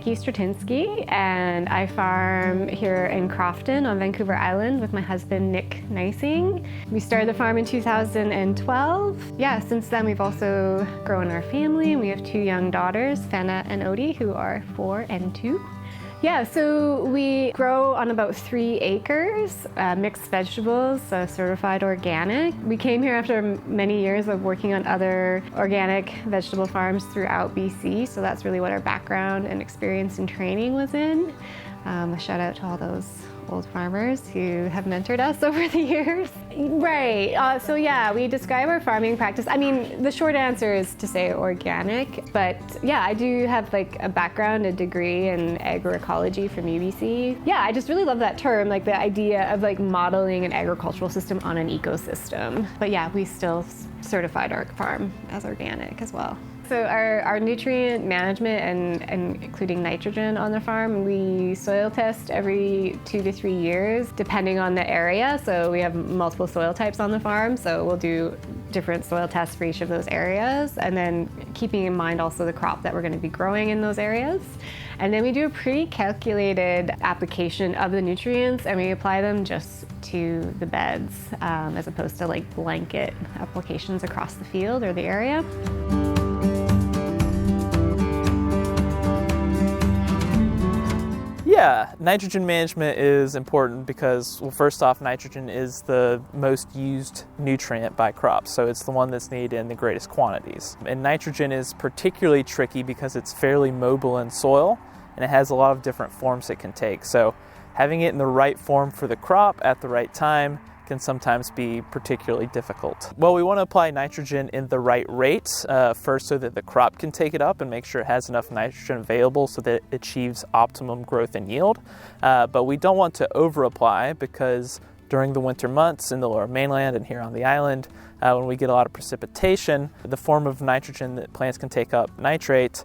Niki Strutynski, and I farm here in Crofton on Vancouver Island with my husband, Nick Nicing. We started the farm in 2012. Yeah, since then we've also grown our family. We have 2 young daughters, Fenna and Odie, who are 4 and 2. Yeah, so we grow on about 3 acres, mixed vegetables, certified organic. We came here after many years of working on other organic vegetable farms throughout BC, so that's really what our background and experience and training was in. A shout out to all those old farmers who have mentored us over the years. Right, so yeah, we describe our farming practice. I mean, the short answer is to say organic, but yeah, I do have like a background, a degree in agroecology from UBC. Yeah, I just really love that term, like the idea of like modeling an agricultural system on an ecosystem. But yeah, we still certified our farm as organic as well. So our nutrient management and including nitrogen on the farm, we soil test every 2 to 3 years, depending on the area. So we have multiple soil types on the farm, so we'll do different soil tests for each of those areas, and then keeping in mind also the crop that we're going to be growing in those areas. And then we do a pretty calculated application of the nutrients, and we apply them just to the beds, as opposed to like blanket applications across the field or the area. Yeah, nitrogen management is important because, well, first off, nitrogen is the most used nutrient by crops, so it's the one that's needed in the greatest quantities. And nitrogen is particularly tricky because it's fairly mobile in soil, and it has a lot of different forms it can take. So having it in the right form for the crop at the right time can sometimes be particularly difficult. Well, we want to apply nitrogen in the right rate, first so that the crop can take it up and make sure it has enough nitrogen available so that it achieves optimum growth and yield. But we don't want to over-apply because during the winter months in the lower mainland and here on the island, when we get a lot of precipitation, the form of nitrogen that plants can take up, nitrate,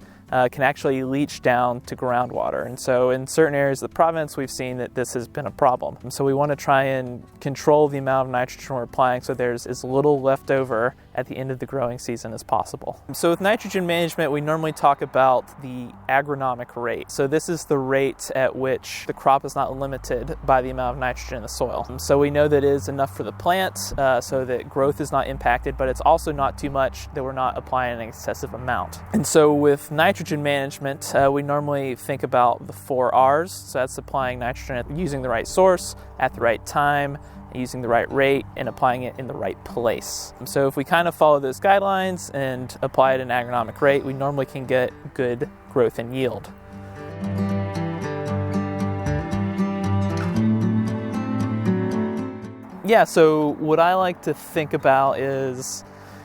can actually leach down to groundwater. And so in certain areas of the province, we've seen that this has been a problem. And so we want to try and control the amount of nitrogen we're applying so there's as little left over at the end of the growing season as possible. So with nitrogen management, we normally talk about the agronomic rate. So this is the rate at which the crop is not limited by the amount of nitrogen in the soil. So we know that it is enough for the plant so that growth is not impacted, but it's also not too much that we're not applying an excessive amount. And so with nitrogen management, we normally think about the 4 R's. So that's applying nitrogen using the right source at the right time, using the right rate, and applying it in the right place. So if we kind of follow those guidelines and apply it at an agronomic rate, we normally can get good growth and yield. Yeah, so what I like to think about is,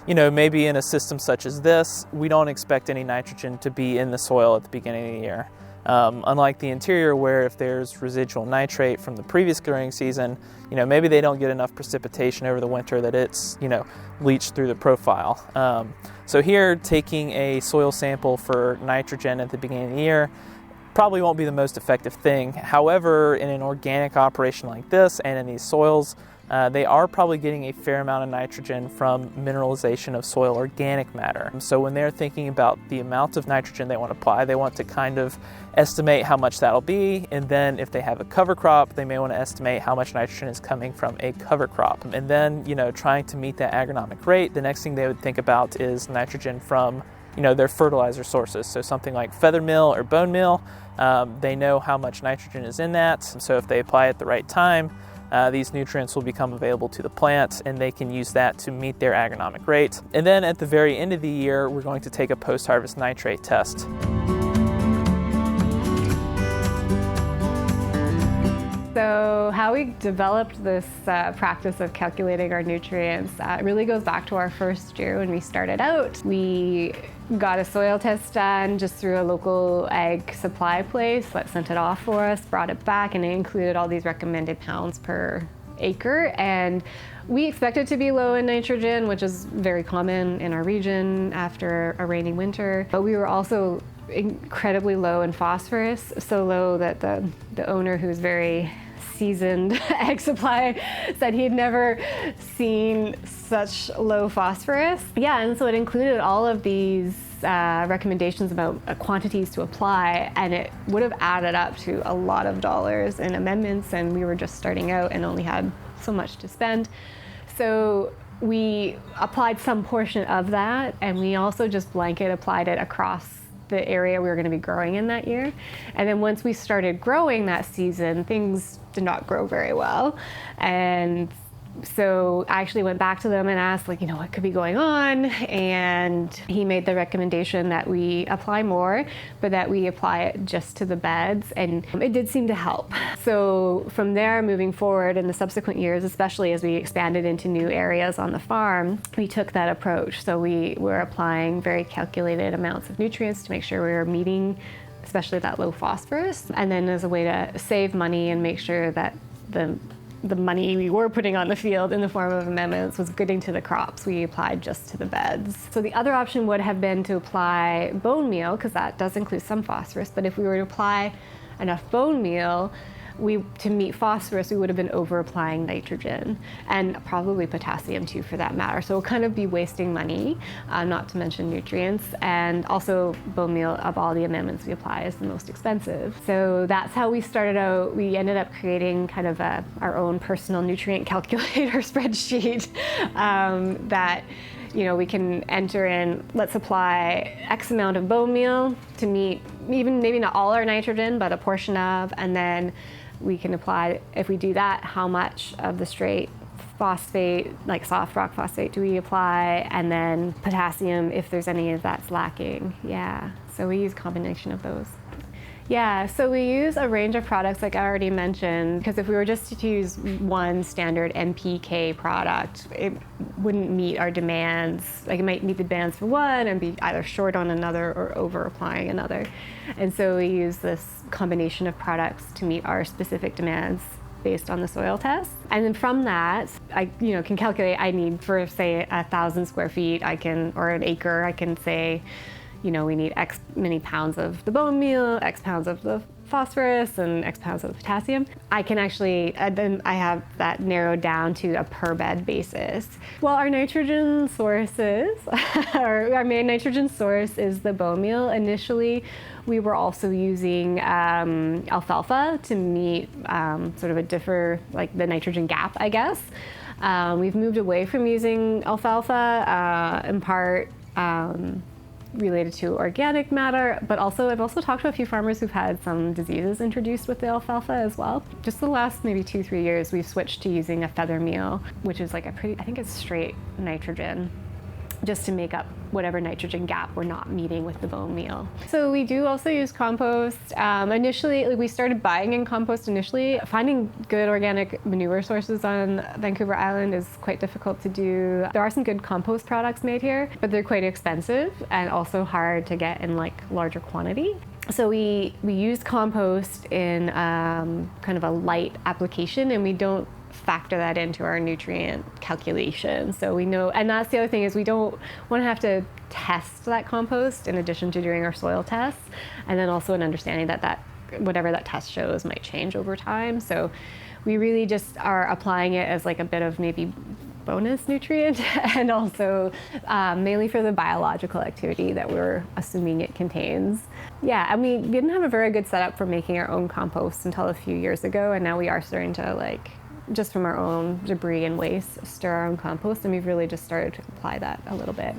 maybe in a system such as this, we don't expect any nitrogen to be in the soil at the beginning of the year. Unlike the interior, where if there's residual nitrate from the previous growing season, maybe they don't get enough precipitation over the winter that it's, leached through the profile. So here, taking a soil sample for nitrogen at the beginning of the year probably won't be the most effective thing. However, in an organic operation like this and in these soils, they are probably getting a fair amount of nitrogen from mineralization of soil organic matter. So when they're thinking about the amount of nitrogen they want to apply, they want to kind of estimate how much that'll be, and then if they have a cover crop, they may want to estimate how much nitrogen is coming from a cover crop. And then, trying to meet that agronomic rate, the next thing they would think about is nitrogen from their fertilizer sources. So something like feather meal or bone meal, they know how much nitrogen is in that. So if they apply it at the right time, these nutrients will become available to the plant, and they can use that to meet their agronomic rate. And then at the very end of the year, we're going to take a post-harvest nitrate test. So how we developed this practice of calculating our nutrients really goes back to our first year when we started out. We got a soil test done just through a local ag supply place that sent it off for us, brought it back, and it included all these recommended pounds per acre. And we expected to be low in nitrogen, which is very common in our region after a rainy winter. But we were also incredibly low in phosphorus, so low that the owner, who's very seasoned egg supply said he'd never seen such low phosphorus. Yeah, and so it included all of these recommendations about quantities to apply, and it would have added up to a lot of dollars in amendments, and we were just starting out and only had so much to spend. So we applied some portion of that, and we also just blanket applied it across the area we were going to be growing in that year. And then once we started growing that season, things did not grow very well. And so I actually went back to them and asked, like, what could be going on? And he made the recommendation that we apply more, but that we apply it just to the beds. And it did seem to help. So from there, moving forward in the subsequent years, especially as we expanded into new areas on the farm, we took that approach. So we were applying very calculated amounts of nutrients to make sure we were meeting, especially that low phosphorus. And then as a way to save money and make sure that the money we were putting on the field in the form of amendments was getting to the crops, we applied just to the beds. So the other option would have been to apply bone meal, because that does include some phosphorus, but if we were to apply enough bone meal to meet phosphorus, we would have been over applying nitrogen, and probably potassium too for that matter. So we'll kind of be wasting money, not to mention nutrients. And also bone meal, of all the amendments we apply, is the most expensive. So that's how we started out. We ended up creating kind of our own personal nutrient calculator spreadsheet that we can enter in, let's apply X amount of bone meal to meet even maybe not all our nitrogen, but a portion of, and then we can apply, if we do that, how much of the straight phosphate, like soft rock phosphate, do we apply, and then potassium if there's any of that's lacking. Yeah, so we use a combination of those. Yeah, so we use a range of products like I already mentioned, because if we were just to use one standard NPK product, it wouldn't meet our demands. Like, it might meet the demands for one and be either short on another or over applying another. And so we use this combination of products to meet our specific demands based on the soil test. And then from that, I can calculate, I need for, say, 1,000 square feet, or an acre, I can say, we need X many pounds of the bone meal, X pounds of the phosphorus, and X pounds of the potassium. I can actually, then I have that narrowed down to a per bed basis. Well, our nitrogen sources, our main nitrogen source is the bone meal. Initially, we were also using alfalfa to meet sort of like the nitrogen gap, I guess. We've moved away from using alfalfa, in part, related to organic matter, but also I've also talked to a few farmers who've had some diseases introduced with the alfalfa as well. Just the last maybe 2-3 years, we've switched to using a feather meal, which is like I think it's straight nitrogen, just to make up whatever nitrogen gap we're not meeting with the bone meal. So we do also use compost. Initially, we started buying in compost initially. Finding good organic manure sources on Vancouver Island is quite difficult to do. There are some good compost products made here, but they're quite expensive and also hard to get in like larger quantity. So we use compost in kind of a light application, and we don't factor that into our nutrient calculation. So we know, and that's the other thing, is we don't want to have to test that compost in addition to doing our soil tests, and then also an understanding that whatever that test shows might change over time. So we really just are applying it as like a bit of maybe bonus nutrient, and also mainly for the biological activity that we're assuming it contains. Yeah, and we didn't have a very good setup for making our own compost until a few years ago, and now we are starting to just from our own debris and waste, stir our own compost, and we've really just started to apply that a little bit.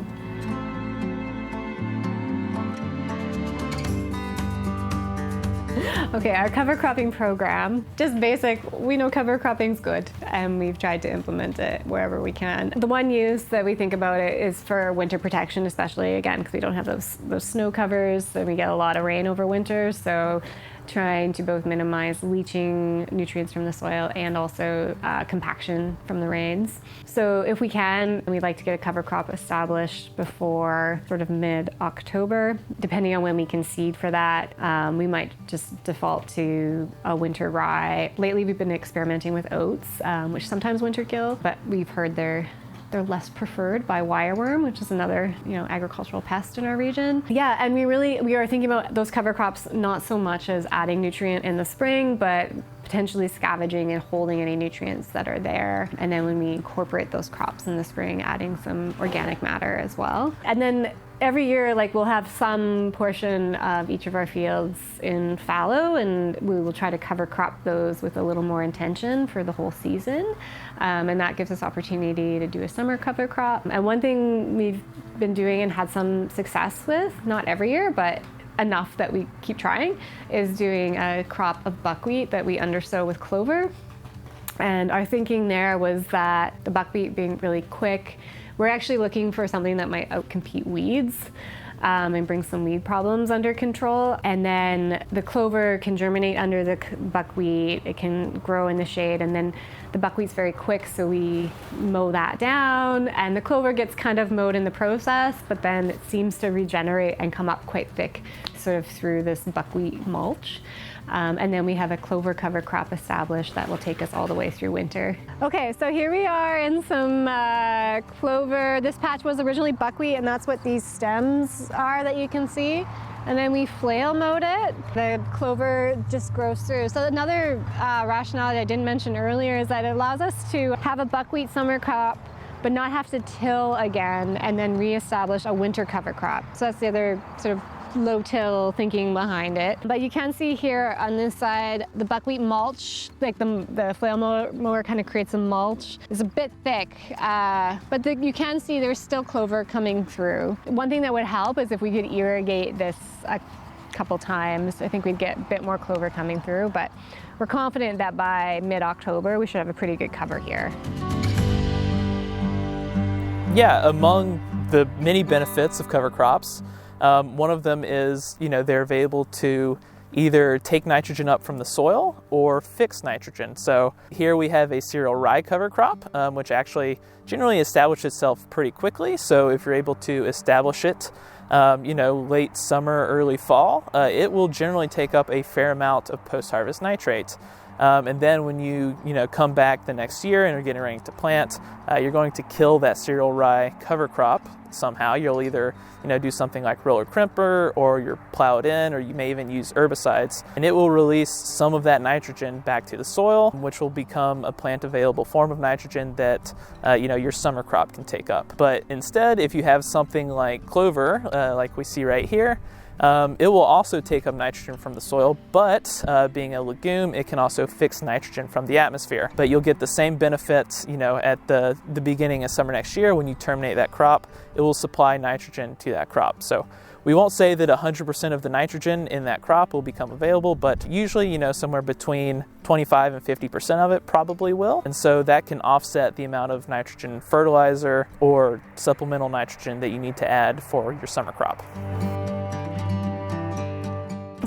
Okay, our cover cropping program, just basic, we know cover cropping's good, and we've tried to implement it wherever we can. The one use that we think about it is for winter protection, especially, again, because we don't have those snow covers, and we get a lot of rain over winter, so trying to both minimize leaching nutrients from the soil and also compaction from the rains. So if we can, we'd like to get a cover crop established before sort of mid-October. Depending on when we can seed for that, we might just default to a winter rye. Lately we've been experimenting with oats, which sometimes winter kill, but we've heard they're less preferred by wireworm, which is another, agricultural pest in our region. Yeah, and we are thinking about those cover crops not so much as adding nutrient in the spring, but potentially scavenging and holding any nutrients that are there. And then when we incorporate those crops in the spring, adding some organic matter as well. And then every year, like, we'll have some portion of each of our fields in fallow, and we will try to cover crop those with a little more intention for the whole season. And that gives us opportunity to do a summer cover crop. And one thing we've been doing and had some success with, not every year, but enough that we keep trying, is doing a crop of buckwheat that we undersow with clover. And our thinking there was that the buckwheat being really quick, we're actually looking for something that might outcompete weeds and bring some weed problems under control. And then the clover can germinate under the buckwheat, it can grow in the shade, and then the buckwheat's very quick, so we mow that down, and the clover gets kind of mowed in the process, but then it seems to regenerate and come up quite thick sort of through this buckwheat mulch. And then we have a clover cover crop established that will take us all the way through winter. Okay, so here we are in some clover. This patch was originally buckwheat, and that's what these stems are that you can see. And then we flail mowed it. The clover just grows through. So another rationale that I didn't mention earlier is that it allows us to have a buckwheat summer crop, but not have to till again and then reestablish a winter cover crop. So that's the other sort of low-till thinking behind it. But you can see here on this side, the buckwheat mulch, like the flail mower kind of creates a mulch. It's a bit thick, but you can see there's still clover coming through. One thing that would help is if we could irrigate this a couple times. I think we'd get a bit more clover coming through, but we're confident that by mid-October, we should have a pretty good cover here. Yeah, among the many benefits of cover crops, one of them is, they're available to either take nitrogen up from the soil or fix nitrogen. So here we have a cereal rye cover crop, which actually generally establishes itself pretty quickly. So if you're able to establish it, late summer, early fall, it will generally take up a fair amount of post-harvest nitrate. And then when you come back the next year and are getting ready to plant, you're going to kill that cereal rye cover crop somehow. You'll either do something like roller crimper, or you'll plow it in, or you may even use herbicides, and it will release some of that nitrogen back to the soil, which will become a plant available form of nitrogen that your summer crop can take up. But instead, if you have something like clover, like we see right here, it will also take up nitrogen from the soil, but being a legume, it can also fix nitrogen from the atmosphere. But you'll get the same benefits, at the beginning of summer next year when you terminate that crop. It will supply nitrogen to that crop. So we won't say that 100% of the nitrogen in that crop will become available, but usually, somewhere between 25 and 50% of it probably will. And so that can offset the amount of nitrogen fertilizer or supplemental nitrogen that you need to add for your summer crop.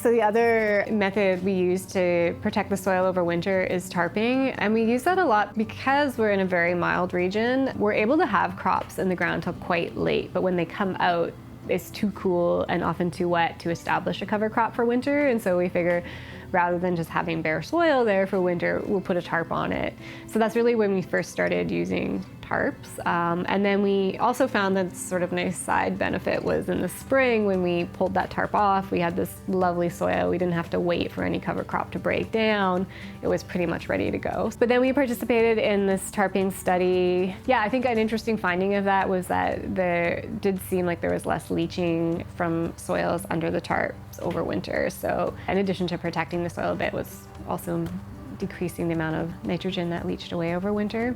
So the other method we use to protect the soil over winter is tarping, and we use that a lot because we're in a very mild region. We're able to have crops in the ground till quite late, but when they come out, it's too cool and often too wet to establish a cover crop for winter, and so we figure rather than just having bare soil there for winter, we'll put a tarp on it. So that's really when we first started using tarps. And then we also found that sort of nice side benefit was in the spring when we pulled that tarp off, we had this lovely soil. We didn't have to wait for any cover crop to break down. It was pretty much ready to go. But then we participated in this tarping study. Yeah, I think an interesting finding of that was that there did seem like there was less leaching from soils under the tarps over winter. So in addition to protecting the soil a bit, was also decreasing the amount of nitrogen that leached away over winter.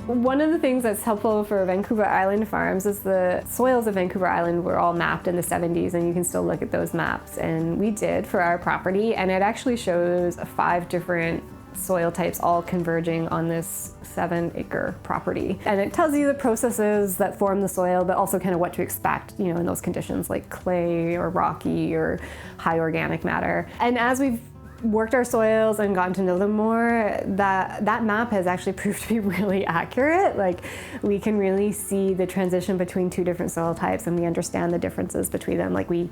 One of the things that's helpful for Vancouver Island farms is the soils of Vancouver Island were all mapped in the 70s, and you can still look at those maps. And we did for our property, and it actually shows 5 different soil types all converging on this 7-acre property. And it tells you the processes that form the soil, but also kind of what to expect, in those conditions like clay or rocky or high organic matter. And as we've worked our soils and gotten to know them more, that map has actually proved to be really accurate. Like, we can really see the transition between 2 different soil types, and we understand the differences between them,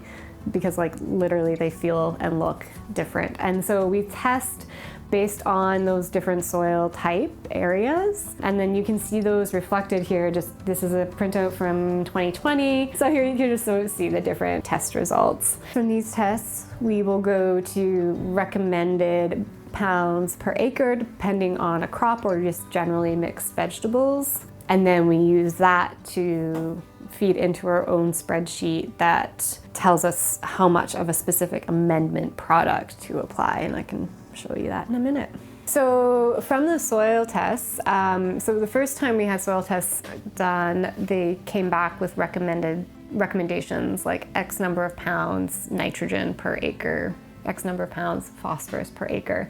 because literally they feel and look different. And so we test based on those different soil type areas. And then you can see those reflected here. This is a printout from 2020. So here you can just sort of see the different test results. From these tests, we will go to recommended pounds per acre depending on a crop or just generally mixed vegetables. And then we use that to feed into our own spreadsheet that tells us how much of a specific amendment product to apply, and I can show you that in a minute. So from the soil tests, so the first time we had soil tests done, they came back with recommendations like X number of pounds nitrogen per acre, X number of pounds phosphorus per acre.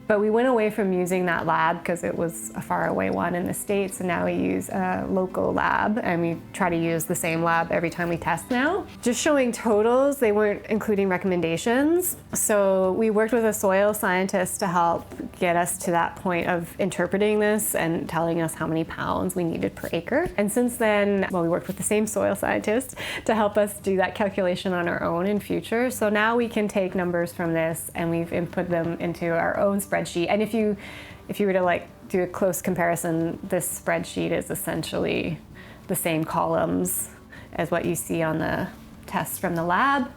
But we went away from using that lab because it was a far away one in the States, and now we use a local lab, and we try to use the same lab every time we test now. Just showing totals, they weren't including recommendations. So we worked with a soil scientist to help get us to that point of interpreting this and telling us how many pounds we needed per acre. And since then, well, we worked with the same soil scientist to help us do that calculation on our own in future. So now we can take numbers from this and we've input them into our own spreadsheet. And if you were to like do a close comparison, this spreadsheet is essentially the same columns as what you see on the tests from the lab.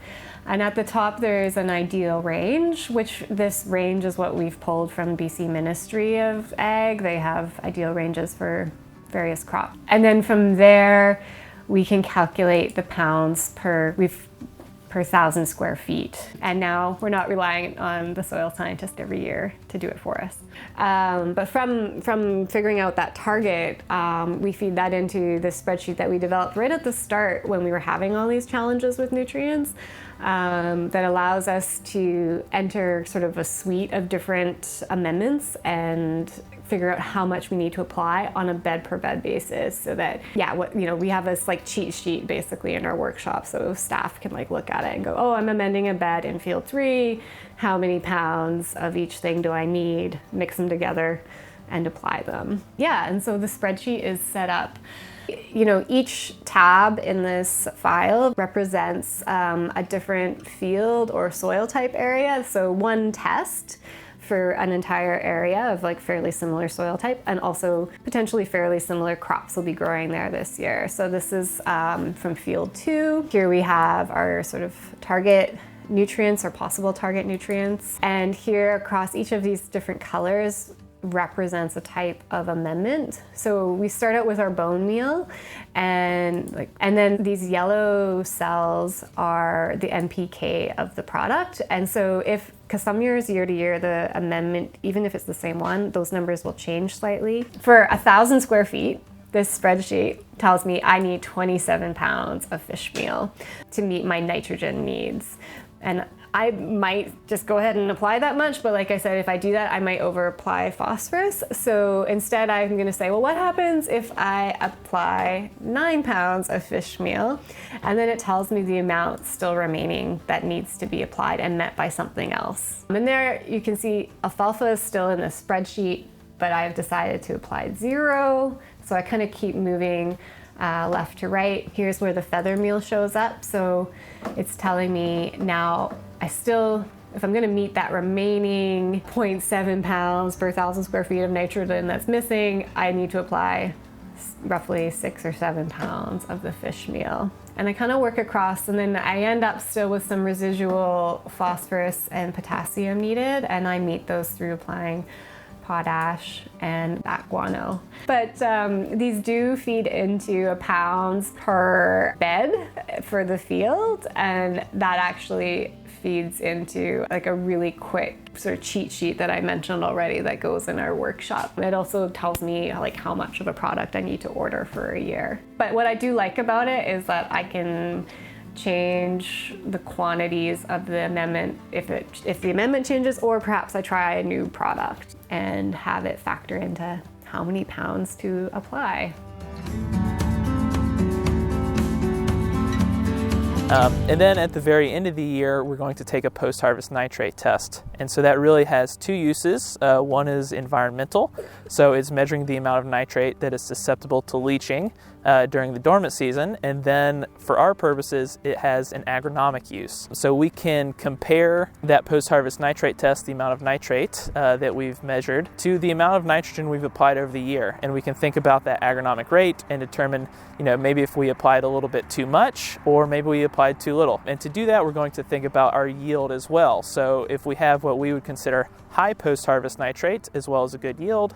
And at the top there's an ideal range, which this range is what we've pulled from BC Ministry of Ag. They have ideal ranges for various crops. And then from there we can calculate the pounds per 1,000 square feet. And now we're not relying on the soil scientist every year to do it for us. But from figuring out that target, we feed that into the spreadsheet that we developed right at the start when we were having all these challenges with nutrients, that allows us to enter sort of a suite of different amendments and figure out how much we need to apply on a bed per bed basis, so that we have this like cheat sheet basically in our workshop, so staff can like look at it and go, oh, I'm amending a bed in field 3, how many pounds of each thing do I need, mix them together and apply them. And so the spreadsheet is set up. Each tab in this file represents a different field or soil type area. So one test for an entire area of like fairly similar soil type, and also potentially fairly similar crops will be growing there this year. So this is from field 2. Here we have our sort of target nutrients or possible target nutrients. And here across each of these different colors represents a type of amendment. So we start out with our bone meal, and then these yellow cells are the NPK of the product. And so because some years, year to year, the amendment, even if it's the same one, those numbers will change slightly. For 1,000 square feet, this spreadsheet tells me I need 27 pounds of fish meal to meet my nitrogen needs. And I might just go ahead and apply that much, but like I said, if I do that, I might over apply phosphorus. So instead I'm gonna say, well, what happens if I apply 9 pounds of fish meal? And then it tells me the amount still remaining that needs to be applied and met by something else. And there you can see alfalfa is still in the spreadsheet, but I've decided to apply 0. So I kind of keep moving left to right. Here's where the feather meal shows up. So it's telling me now if I'm gonna meet that remaining 0.7 pounds per 1,000 square feet of nitrogen that's missing, I need to apply roughly 6 or 7 pounds of the fish meal. And I kind of work across, and then I end up still with some residual phosphorus and potassium needed, and I meet those through applying potash and guano. But these do feed into pounds per bed for the field, and that actually feeds into like a really quick sort of cheat sheet that I mentioned already that goes in our workshop. It also tells me like how much of a product I need to order for a year. But what I do like about it is that I can change the quantities of the amendment if the amendment changes, or perhaps I try a new product and have it factor into how many pounds to apply. And then at the very end of the year, we're going to take a post-harvest nitrate test. And so that really has two uses. One is environmental, so it's measuring the amount of nitrate that is susceptible to leaching during the dormant season. And then for our purposes, it has an agronomic use. So we can compare that post-harvest nitrate test, the amount of nitrate that we've measured, to the amount of nitrogen we've applied over the year. And we can think about that agronomic rate and determine, maybe if we applied a little bit too much or maybe we applied too little. And to do that, we're going to think about our yield as well. So if we have what we would consider high post-harvest nitrate as well as a good yield,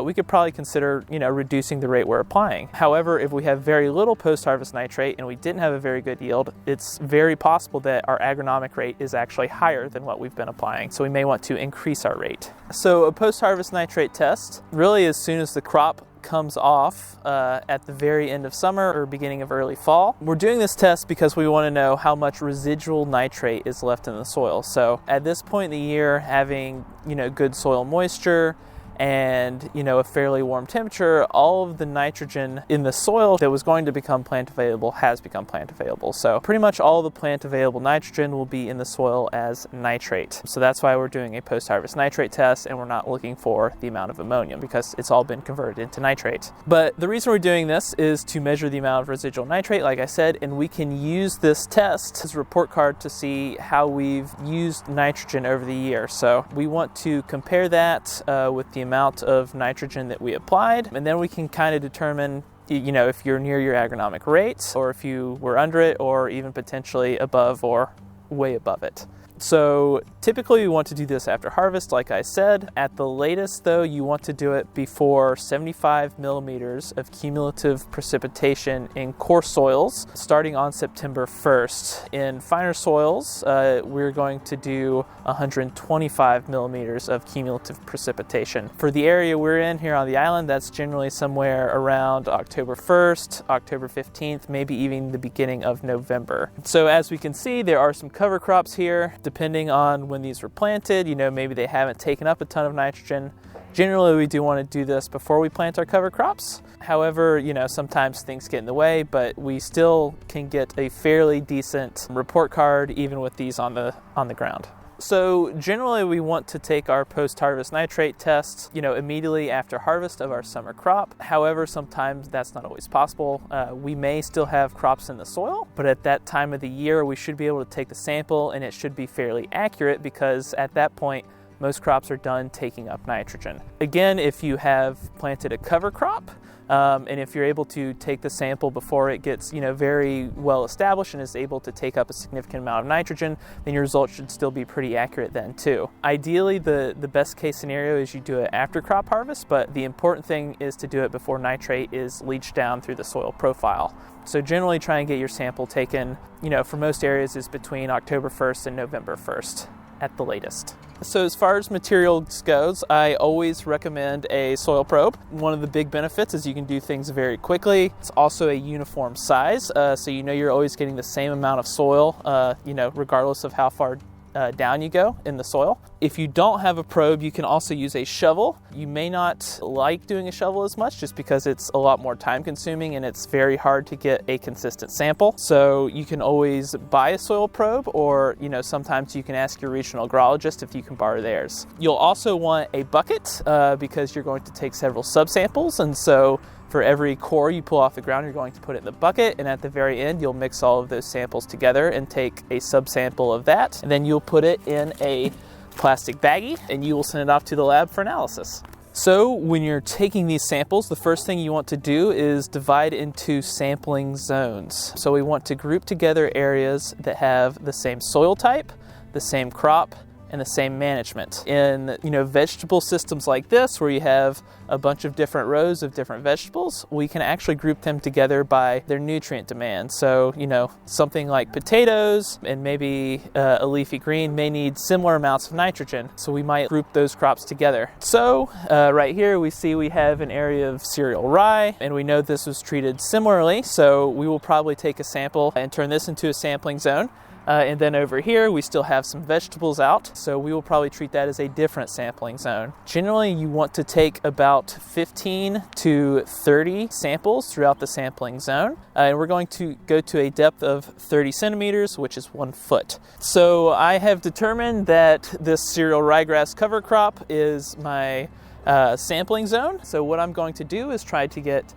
we could probably consider, reducing the rate we're applying. However, if we have very little post-harvest nitrate and we didn't have a very good yield, it's very possible that our agronomic rate is actually higher than what we've been applying. So we may want to increase our rate. So a post-harvest nitrate test, really as soon as the crop comes off at the very end of summer or beginning of early fall. We're doing this test because we want to know how much residual nitrate is left in the soil. So at this point in the year, having good soil moisture and a fairly warm temperature, all of the nitrogen in the soil that was going to become plant available has become plant available. So pretty much all the plant available nitrogen will be in the soil as nitrate. So that's why we're doing a post-harvest nitrate test, and we're not looking for the amount of ammonium because it's all been converted into nitrate. But the reason we're doing this is to measure the amount of residual nitrate, like I said, and we can use this test as a report card to see how we've used nitrogen over the year. So we want to compare that with the amount of nitrogen that we applied, and then we can kind of determine if you're near your agronomic rate or if you were under it or even potentially above or way above it. So typically we want to do this after harvest, like I said. At the latest though, you want to do it before 75 millimeters of cumulative precipitation in coarse soils starting on September 1st. In finer soils, we're going to do 125 millimeters of cumulative precipitation. For the area we're in here on the island, that's generally somewhere around October 1st, October 15th, maybe even the beginning of November. So as we can see, there are some cover crops here. Depending on when these were planted, maybe they haven't taken up a ton of nitrogen. Generally, we do want to do this before we plant our cover crops. However, sometimes things get in the way, but we still can get a fairly decent report card even with these on the ground. So generally we want to take our post-harvest nitrate tests, immediately after harvest of our summer crop. However, sometimes that's not always possible. We may still have crops in the soil, but at that time of the year, we should be able to take the sample and it should be fairly accurate because at that point, most crops are done taking up nitrogen. Again, if you have planted a cover crop, and if you're able to take the sample before it gets, very well established and is able to take up a significant amount of nitrogen, then your results should still be pretty accurate then too. Ideally, the best case scenario is you do it after crop harvest, but the important thing is to do it before nitrate is leached down through the soil profile. So generally try and get your sample taken, for most areas is between October 1st and November 1st. At the latest. So as far as materials goes, I always recommend a soil probe. One of the big benefits is you can do things very quickly. It's also a uniform size, so you're always getting the same amount of soil, regardless of how far down you go in the soil. If you don't have a probe, you can also use a shovel. You may not like doing a shovel as much just because it's a lot more time consuming and it's very hard to get a consistent sample. So you can always buy a soil probe or, sometimes you can ask your regional agrologist if you can borrow theirs. You'll also want a bucket because you're going to take several subsamples, and so for every core you pull off the ground, you're going to put it in the bucket, and at the very end, you'll mix all of those samples together and take a subsample of that, and then you'll put it in a plastic baggie, and you will send it off to the lab for analysis. So when you're taking these samples, the first thing you want to do is divide into sampling zones. So we want to group together areas that have the same soil type, the same crop, and the same management. In vegetable systems like this, where you have a bunch of different rows of different vegetables, we can actually group them together by their nutrient demand. So something like potatoes and maybe a leafy green may need similar amounts of nitrogen, so we might group those crops together. So right here we see we have an area of cereal rye, and we know this was treated similarly, so we will probably take a sample and turn this into a sampling zone. And then over here, we still have some vegetables out, so we will probably treat that as a different sampling zone. Generally, you want to take about 15 to 30 samples throughout the sampling zone, and we're going to go to a depth of 30 centimeters, which is 1 foot. So I have determined that this cereal ryegrass cover crop is my sampling zone. So what I'm going to do is try to get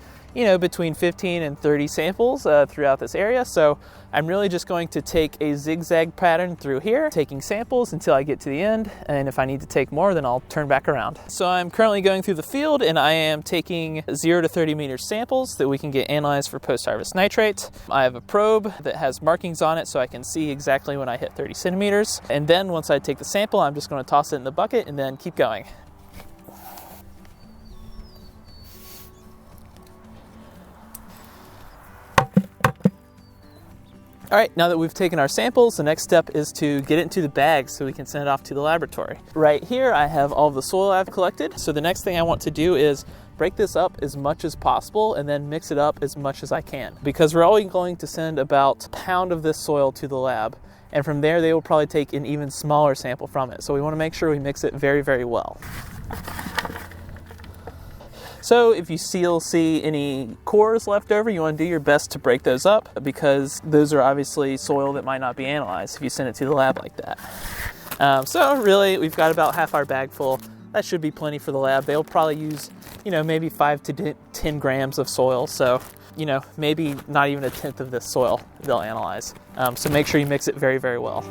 between 15 and 30 samples throughout this area. So I'm really just going to take a zigzag pattern through here, taking samples until I get to the end. And if I need to take more, then I'll turn back around. So I'm currently going through the field and I am taking 0 to 30 meter samples that we can get analyzed for post-harvest nitrate. I have a probe that has markings on it so I can see exactly when I hit 30 centimeters. And then once I take the sample, I'm just going to toss it in the bucket and then keep going. All right, now that we've taken our samples, the next step is to get it into the bags so we can send it off to the laboratory. Right here, I have all the soil I've collected. So the next thing I want to do is break this up as much as possible and then mix it up as much as I can, because we're only going to send about a pound of this soil to the lab. And from there, they will probably take an even smaller sample from it. So we want to make sure we mix it very, very well. So if you still see any cores left over, you want to do your best to break those up, because those are obviously soil that might not be analyzed if you send it to the lab like that. So really, we've got about half our bag full. That should be plenty for the lab. They'll probably use, maybe 5 to 10 grams of soil. So, maybe not even a tenth of this soil they'll analyze. So make sure you mix it very, very well.